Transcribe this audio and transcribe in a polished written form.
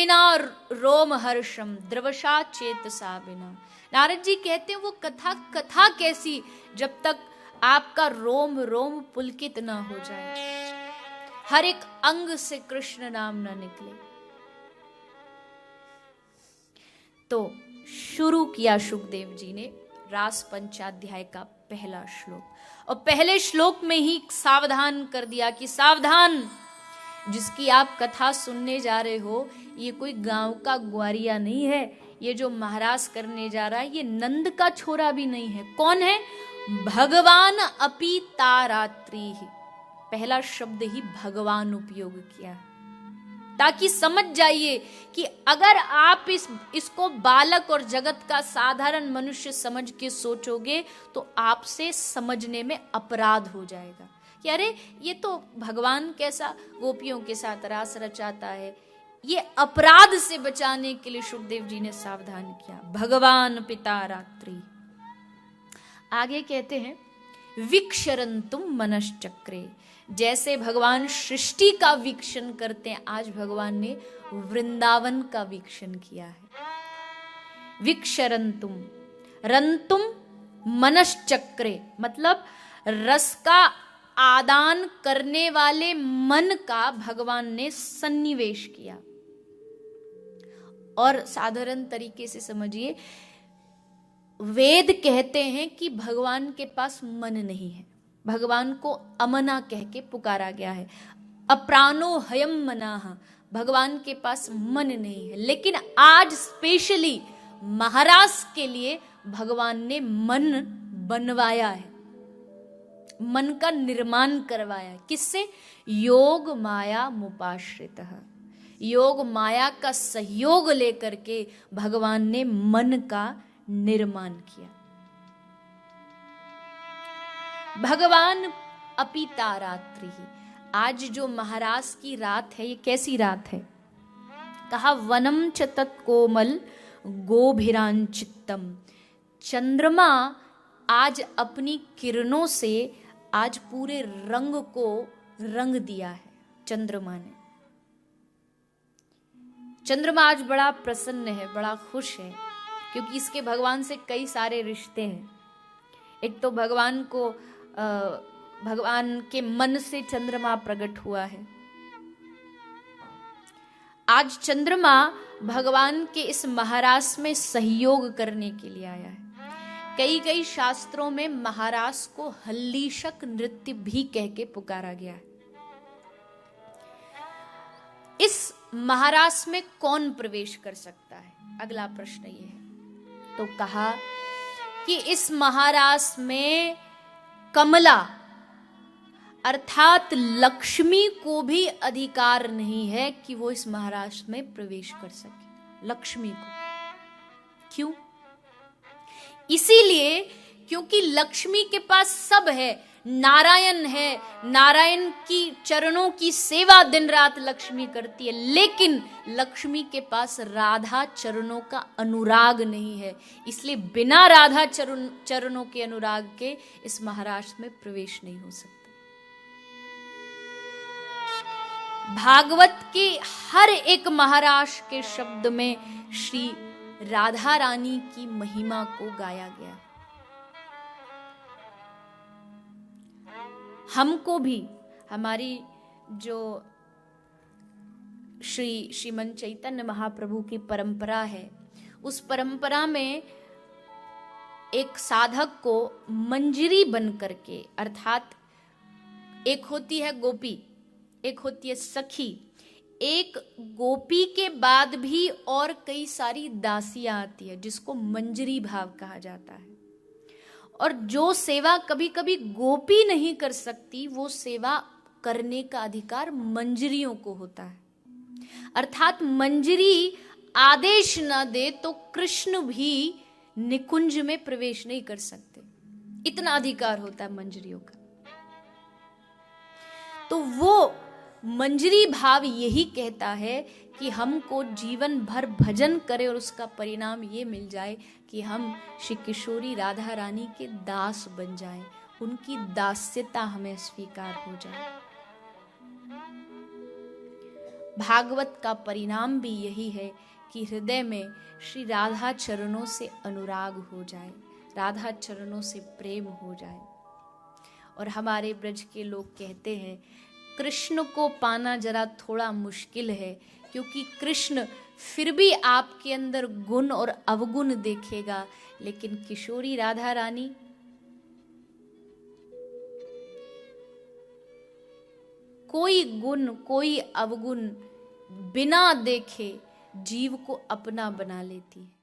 अविना रोम हर्षम द्रवशा चेतसा बिना। नारद जी कहते हैं वो कथा कैसी जब तक आपका रोम रोम पुलकित ना हो जाए, हर एक अंग से कृष्ण नाम ना निकले। तो शुरू किया सुखदेव जी ने रास पंचाध्याय का पहला श्लोक, और पहले श्लोक में ही सावधान कर दिया कि सावधान, जिसकी आप कथा सुनने जा रहे हो ये कोई गांव का ग्वारिया नहीं है, ये जो महाराज करने जा रहा है ये नंद का छोरा भी नहीं है। कौन है? भगवान अपि तारात्रि। पहला शब्द ही भगवान उपयोग किया ताकि समझ जाइए कि अगर आप इसको बालक और जगत का साधारण मनुष्य समझ के सोचोगे तो आपसे समझने में अपराध हो जाएगा कि अरे ये तो भगवान कैसा गोपियों के साथ रास रचाता है। ये अपराध से बचाने के लिए सुखदेव जी ने सावधान किया, भगवान पिता रात्रि। आगे कहते हैं वीक्षरंतुम मनश्चक्रे, जैसे भगवान सृष्टि का वीक्षण करते हैं, आज भगवान ने वृंदावन का वीक्षण किया है। वीक्षरंतुम, रंतुम मनश्चक्रे मतलब रस का आदान करने वाले मन का भगवान ने सन्निवेश किया। और साधारण तरीके से समझिए, वेद कहते हैं कि भगवान के पास मन नहीं है, भगवान को अमना कह के पुकारा गया है, अप्राणो हयम मनाह, भगवान के पास मन नहीं है। लेकिन आज स्पेशली महाराज के लिए भगवान ने मन बनवाया है, मन का निर्माण करवाया। किससे? योग माया मुपाश्रितः, योग माया का सहयोग लेकर के भगवान ने मन का निर्माण किया। भगवान अपि तारात्रि। आज जो महाराज की रात है, ये कैसी रात है? कहा वनम च तत्कोमल गोभिरांचित्तम। चंद्रमा आज अपनी किरणों से आज पूरे रंग को रंग दिया है। चंद्रमा ने, चंद्रमा आज बड़ा प्रसन्न है, बड़ा खुश है, क्योंकि इसके भगवान से कई सारे रिश्ते हैं। एक तो भगवान को भगवान के मन से चंद्रमा प्रकट हुआ है। आज चंद्रमा भगवान के इस महारास में सहयोग करने के लिए आया है। कई शास्त्रों में महारास को हल्लीशक नृत्य भी कह के पुकारा गया है। इस महारास में कौन प्रवेश कर सकता है? अगला प्रश्न ये है। तो कहा कि इस महारास में कमला अर्थात लक्ष्मी को भी अधिकार नहीं है कि वो इस महारास में प्रवेश कर सके। लक्ष्मी को क्यों? इसीलिए क्योंकि लक्ष्मी के पास सब है, नारायण है, नारायण की चरणों की सेवा दिन रात लक्ष्मी करती है, लेकिन लक्ष्मी के पास राधा चरणों का अनुराग नहीं है। इसलिए बिना राधा चरणों के अनुराग के इस महाराज में प्रवेश नहीं हो सकता। भागवत के हर एक महाराज के शब्द में श्री राधा रानी की महिमा को गाया गया। हमको भी हमारी जो श्रीमन चैतन्य महाप्रभु की परंपरा है, उस परंपरा में एक साधक को मंजरी बन करके, अर्थात एक होती है गोपी, एक होती है सखी, एक गोपी के बाद भी और कई सारी दासियां आती है जिसको मंजरी भाव कहा जाता है। और जो सेवा कभी कभी गोपी नहीं कर सकती, वो सेवा करने का अधिकार मंजरियों को होता है। अर्थात मंजरी आदेश न दे तो कृष्ण भी निकुंज में प्रवेश नहीं कर सकते, इतना अधिकार होता है मंजरियों का। तो वो मंजरी भाव यही कहता है कि हमको जीवन भर भजन करे और उसका परिणाम ये मिल जाए कि हम श्री किशोरी राधा रानी के दास बन जाएं, उनकी दास्यता हमें स्वीकार हो जाए। भागवत का परिणाम भी यही है कि हृदय में श्री राधा चरणों से अनुराग हो जाए, राधा चरणों से प्रेम हो जाए। और हमारे ब्रज के लोग कहते हैं कृष्ण को पाना जरा थोड़ा मुश्किल है, क्योंकि कृष्ण फिर भी आपके अंदर गुण और अवगुण देखेगा, लेकिन किशोरी राधा रानी कोई गुण कोई अवगुण बिना देखे जीव को अपना बना लेती है।